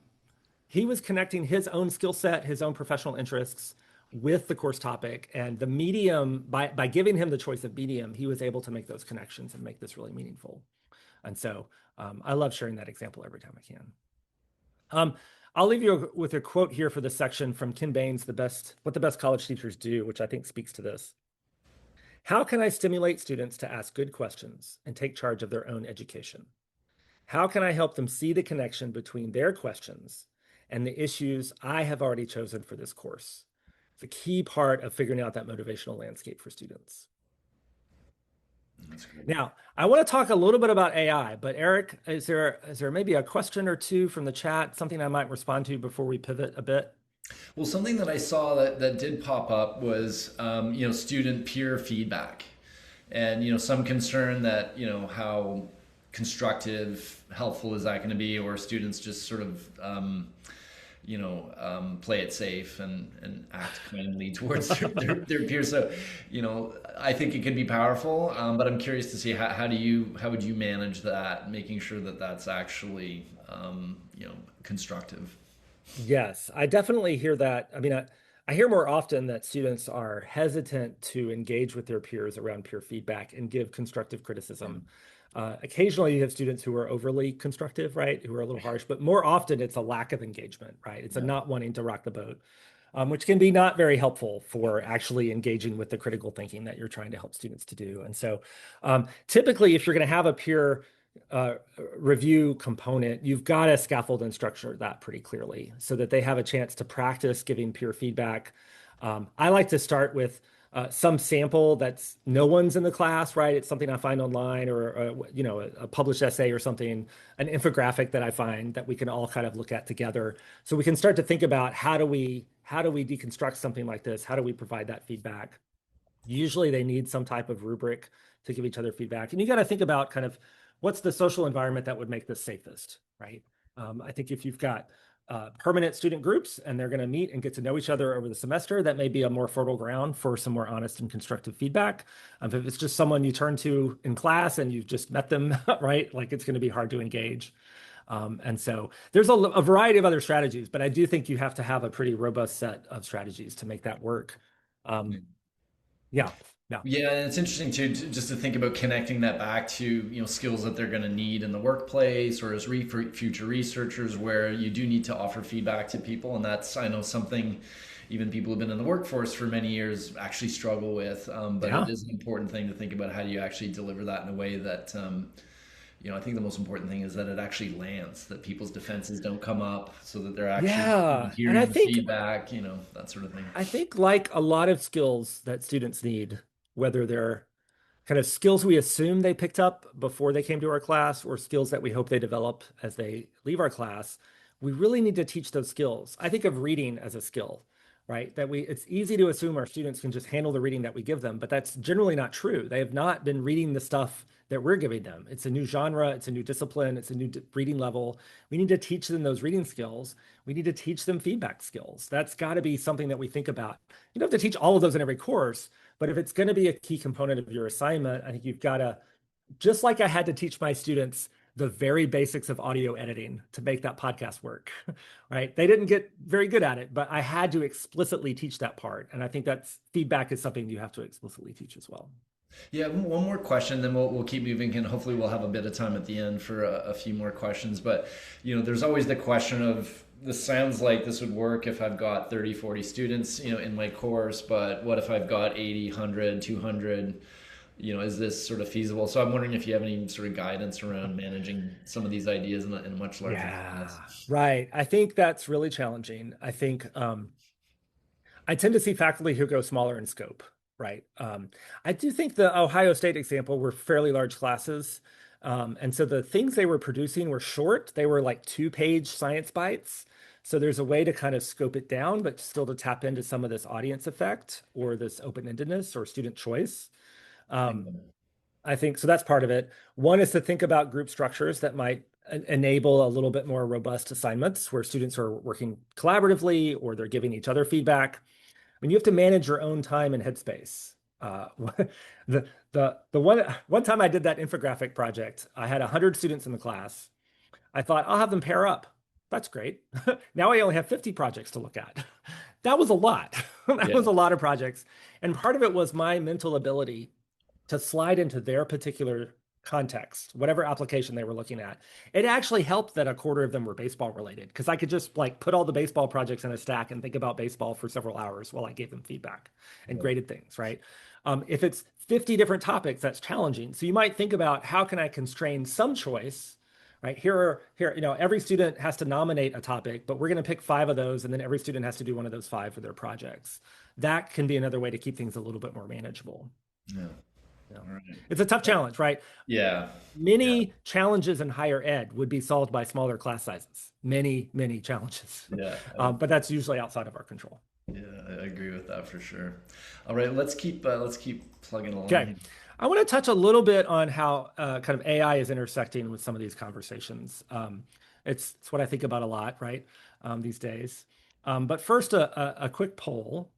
He was connecting his own skill set, his own professional interests with the course topic, and the medium, by giving him the choice of medium, he was able to make those connections and make this really meaningful. And so I love sharing that example every time I can. I'll leave you with a quote here for this section from Ken Bain's What the Best College Teachers Do, which I think speaks to this. How can I stimulate students to ask good questions and take charge of their own education? How can I help them see the connection between their questions and the issues I have already chosen for this course? It's a key part of figuring out that motivational landscape for students. Now, I want to talk a little bit about AI, but Eric, is there maybe a question or two from the chat, something I might respond to before we pivot a bit? Well, something that I saw that did pop up was, student peer feedback, and some concern that how constructive, helpful is that going to be, or students just sort of play it safe and act kindly towards their peers. So, I think it can be powerful, but I'm curious to see how would you manage that, making sure that that's actually, constructive. Yes, I definitely hear that. I mean, I hear more often that students are hesitant to engage with their peers around peer feedback and give constructive criticism. Occasionally, you have students who are overly constructive, right? Who are a little harsh, but more often it's a lack of engagement, right? It's a Yeah. not wanting to rock the boat, which can be not very helpful for actually engaging with the critical thinking that you're trying to help students to do. And so typically, if you're going to have a peer uh, review component, you've got to scaffold and structure that pretty clearly so that they have a chance to practice giving peer feedback. I like to start with some sample that's no one's in the class, right? It's something I find online or, a published essay or something, an infographic that I find that we can all kind of look at together. So we can start to think about how do we deconstruct something like this? How do we provide that feedback? Usually they need some type of rubric to give each other feedback. And you got to think about kind of what's the social environment that would make this safest, right? I think if you've got permanent student groups and they're going to meet and get to know each other over the semester, that may be a more fertile ground for some more honest and constructive feedback. If it's just someone you turn to in class and you've just met them, right? Like it's going to be hard to engage. And so there's a variety of other strategies, but I do think you have to have a pretty robust set of strategies to make that work. Yeah, yeah. Yeah, and it's interesting too, just to think about connecting that back to skills that they're going to need in the workplace or as future researchers, where you do need to offer feedback to people, and that's, I know, something even people who've been in the workforce for many years actually struggle with. But Yeah. it is an important thing to think about how do you actually deliver that in a way that I think the most important thing is that it actually lands, that people's defenses don't come up, so that they're actually Yeah. And hearing the feedback, that sort of thing. I think like a lot of skills that students need, whether they're kind of skills we assume they picked up before they came to our class or skills that we hope they develop as they leave our class, we really need to teach those skills. I think of reading as a skill, right? It's easy to assume our students can just handle the reading that we give them, but that's generally not true. They have not been reading the stuff that we're giving them. It's a new genre, it's a new discipline, it's a new reading level. We need to teach them those reading skills. We need to teach them feedback skills. That's got to be something that we think about. You don't have to teach all of those in every course, but if it's going to be a key component of your assignment, I think you've got to, just like I had to teach my students the very basics of audio editing to make that podcast work, right? They didn't get very good at it, but I had to explicitly teach that part. And I think that's feedback is something you have to explicitly teach as well. Yeah, one more question, then we'll keep moving, and hopefully we'll have a bit of time at the end for a few more questions. But there's always the question of, this sounds like this would work if I've got 30, 40 students, in my course, but what if I've got 80, 100, 200? Is this sort of feasible? So I'm wondering if you have any sort of guidance around managing some of these ideas in a much larger class. Right. I think that's really challenging. I think I tend to see faculty who go smaller in scope, right? I do think the Ohio State example were fairly large classes. And so the things they were producing were short. They were like 2-page science bites. So there's a way to kind of scope it down, but still to tap into some of this audience effect or this open-endedness or student choice. I think so. That's part of it. One is to think about group structures that might enable a little bit more robust assignments where students are working collaboratively or they're giving each other feedback. I mean, you have to manage your own time and headspace. The one time I did that infographic project, I had 100 students in the class. I thought I'll have them pair up. That's great. Now I only have 50 projects to look at. That was a lot. That was a lot of projects. And part of it was my mental ability to slide into their particular context, whatever application they were looking at. It actually helped that a quarter of them were baseball related because I could just like put all the baseball projects in a stack and think about baseball for several hours while I gave them feedback and graded things, right? If it's 50 different topics, that's challenging. So you might think about how can I constrain some choice, right? Here, every student has to nominate a topic, but we're going to pick 5 of those, and then every student has to do one of those 5 for their projects. That can be another way to keep things a little bit more manageable. Yeah. Right. It's a tough challenge, right? Yeah. Many challenges in higher ed would be solved by smaller class sizes. Many challenges. Yeah. But that's usually outside of our control. Yeah, I agree with that for sure. All right, let's keep plugging along. Okay. I want to touch a little bit on how kind of AI is intersecting with some of these conversations. It's what I think about a lot, right, these days. But first, a quick poll.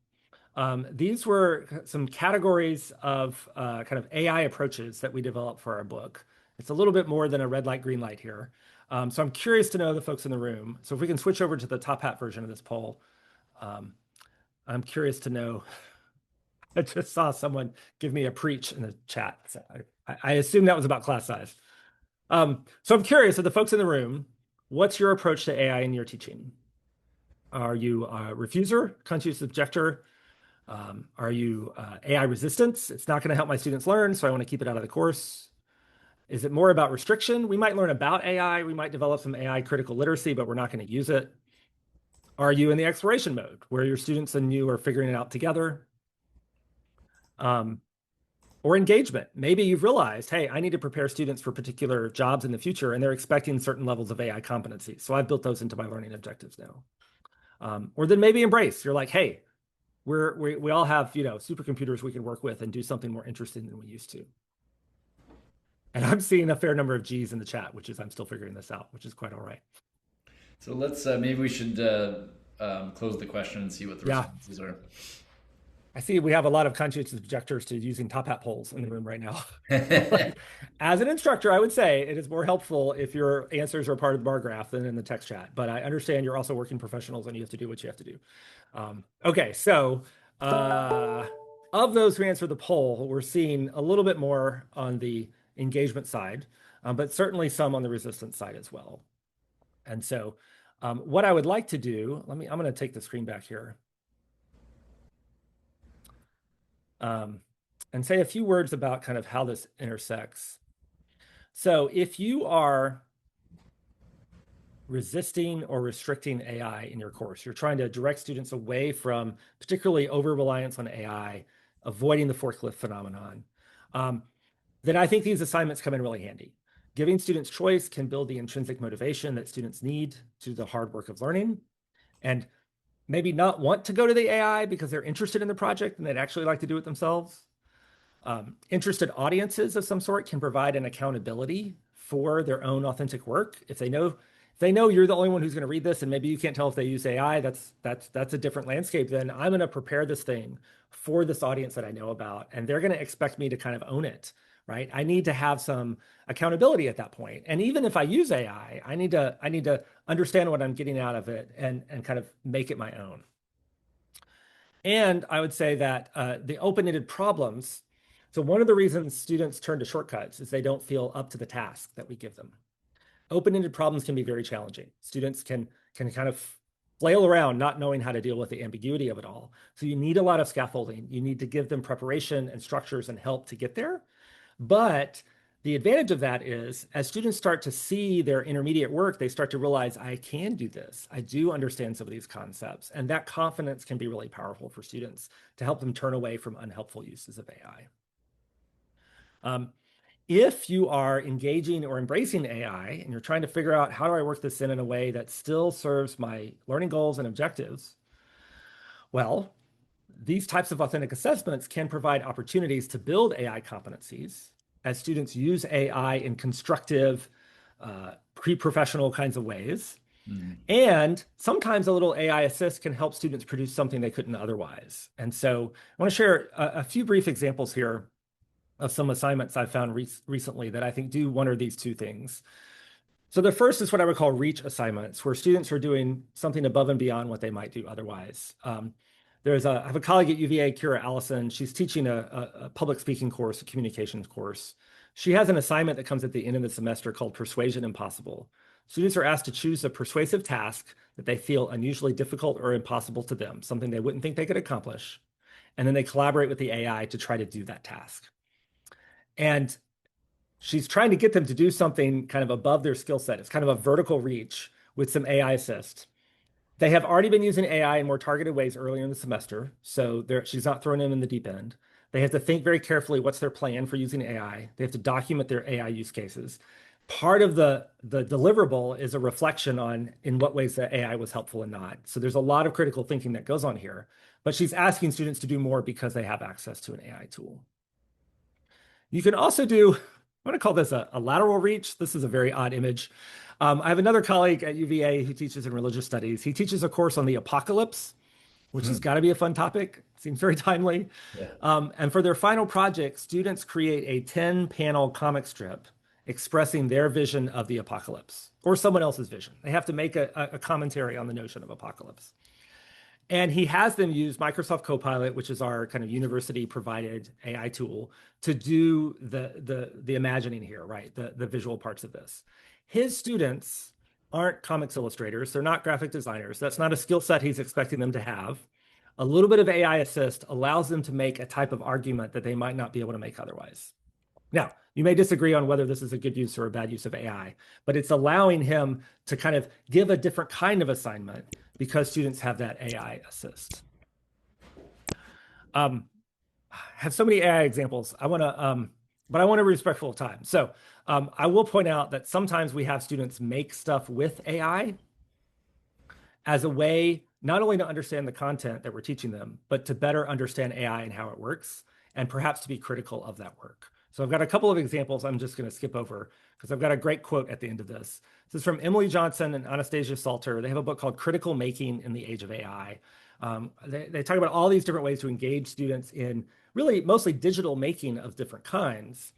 These were some categories of kind of AI approaches that we developed for our book. It's a little bit more than a red light, green light here. So I'm curious to know the folks in the room. So if we can switch over to the top hat version of this poll, I'm curious to know. I just saw someone give me a preach in the chat. So I assume that was about class size. So I'm curious of the folks in the room, what's your approach to AI in your teaching? Are you a refuser, conscientious objector? Are you AI resistance? It's not going to help my students learn, so I want to keep it out of the course. Is it more about restriction? We might learn about AI. We might develop some AI critical literacy, but we're not going to use it. Are you in the exploration mode, where your students and you are figuring it out together? Or engagement. Maybe you've realized, hey, I need to prepare students for particular jobs in the future, and they're expecting certain levels of AI competency. So I've built those into my learning objectives now. Or then maybe embrace. You're like, hey, we all have, supercomputers we can work with and do something more interesting than we used to. And I'm seeing a fair number of G's in the chat, which is I'm still figuring this out, which is quite all right. So let's maybe we should close the question and see what the responses are. I see we have a lot of conscientious objectors to using top hat polls in the room right now. As an instructor, I would say it is more helpful if your answers are part of the bar graph than in the text chat. But I understand you're also working professionals and you have to do what you have to do. Okay, so of those who answered the poll, we're seeing a little bit more on the engagement side, but certainly some on the resistance side as well. And so what I would like to do, I'm going to take the screen back here. And say a few words about kind of how this intersects. So if you are resisting or restricting AI in your course, you're trying to direct students away from particularly over-reliance on AI, avoiding the forklift phenomenon, then I think these assignments come in really handy. Giving students choice can build the intrinsic motivation that students need to do the hard work of learning. And maybe not want to go to the AI because they're interested in the project and they'd actually like to do it themselves. Interested audiences of some sort can provide an accountability for their own authentic work. If they know you're the only one who's going to read this and maybe you can't tell if they use AI, that's a different landscape. Then I'm going to prepare this thing for this audience that I know about, and they're going to expect me to kind of own it, right? I need to have some accountability at that point. And even if I use AI, I need to understand what I'm getting out of it and kind of make it my own. And I would say that the open-ended problems, so one of the reasons students turn to shortcuts is they don't feel up to the task that we give them. Open-ended problems can be very challenging. Students can kind of flail around not knowing how to deal with the ambiguity of it all. So you need a lot of scaffolding. You need to give them preparation and structures and help to get there. But the advantage of that is as students start to see their intermediate work, they start to realize I can do this. I do understand some of these concepts. And that confidence can be really powerful for students to help them turn away from unhelpful uses of AI. If you are engaging or embracing AI and you're trying to figure out how do I work this in a way that still serves my learning goals and objectives, well, these types of authentic assessments can provide opportunities to build AI competencies as students use AI in constructive, pre-professional kinds of ways. Mm-hmm. And sometimes a little AI assist can help students produce something they couldn't otherwise. And so I want to share a few brief examples here of some assignments I've found recently that I think do one or these two things. So the first is what I would call reach assignments, where students are doing something above and beyond what they might do otherwise. I have a colleague at UVA, Kira Allison. She's teaching a public speaking course, a communications course. She has an assignment that comes at the end of the semester called Persuasion Impossible. Students are asked to choose a persuasive task that they feel unusually difficult or impossible to them, something they wouldn't think they could accomplish. And then they collaborate with the AI to try to do that task. And she's trying to get them to do something kind of above their skill set. It's kind of a vertical reach with some AI assist. They have already been using AI in more targeted ways earlier in the semester, so she's not throwing them in the deep end. They have to think very carefully what's their plan for using AI. They have to document their AI use cases. Part of the deliverable is a reflection on in what ways the AI was helpful and not. So there's a lot of critical thinking that goes on here, but she's asking students to do more because they have access to an AI tool. You can also do, I want to call this a lateral reach. This is a very odd image. I have another colleague at UVA who teaches in religious studies. He teaches a course on the apocalypse, which has got to be a fun topic. Seems very timely. Yeah. And for their final project, students create a 10-panel comic strip expressing their vision of the apocalypse or someone else's vision. They have to make a commentary on the notion of apocalypse. And he has them use Microsoft Copilot, which is our kind of university-provided AI tool, to do the imagining here, right? The visual parts of this. His students aren't comics illustrators. They're not graphic designers. That's not a skill set he's expecting them to have. A little bit of AI assist allows them to make a type of argument that they might not be able to make otherwise. Now, you may disagree on whether this is a good use or a bad use of AI, but it's allowing him to kind of give a different kind of assignment because students have that AI assist. I have so many AI examples. But I want to be respectful of time. So I will point out that sometimes we have students make stuff with AI as a way not only to understand the content that we're teaching them, but to better understand AI and how it works, and perhaps to be critical of that work. So I've got a couple of examples I'm just going to skip over because I've got a great quote at the end of this. This is from Emily Johnson and Anastasia Salter. They have a book called Critical Making in the Age of AI. They talk about all these different ways to engage students in really mostly digital making of different kinds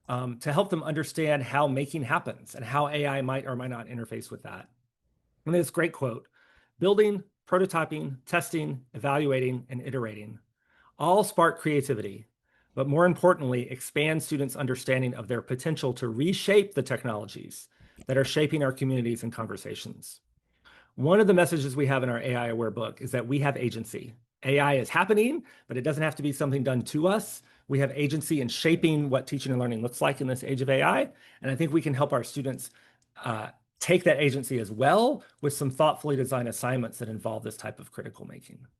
to help them understand how making happens and how AI might or might not interface with that. And this great quote: building, prototyping, testing, evaluating, and iterating all spark creativity, but more importantly, expand students' understanding of their potential to reshape the technologies that are shaping our communities and conversations. One of the messages we have in our AI Aware book is that we have agency. AI is happening, but it doesn't have to be something done to us. We have agency in shaping what teaching and learning looks like in this age of AI. And I think we can help our students take that agency as well with some thoughtfully designed assignments that involve this type of critical making.